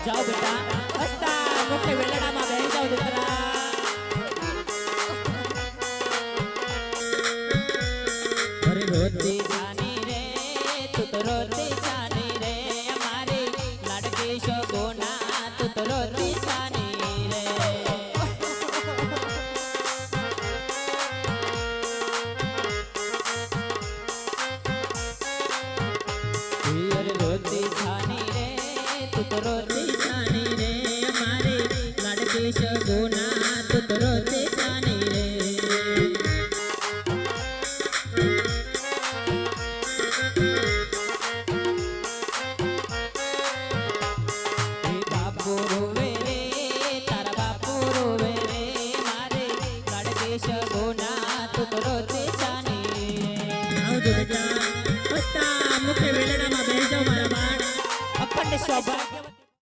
जाओ बेटा हस्ता मुखे वेलड़ा में बेही जाओ दुकरा अरे रोती जानी रे तू तो रोती जानी रे हमारी लड़की शगुना तू तो रोती जानी रे अरे रोती जानी रे तू तो रोती जानी रे हमारी लड़की शगुना तू तो रोती जानी रे बापू रोवे रे तारा बापू रोवे रे मारे लड़के शगुना तू तो रोती जानी आओ जो बेटा मुखे वेलड़ा में बेही जाओ मारा बाण अखंड सौभाग्य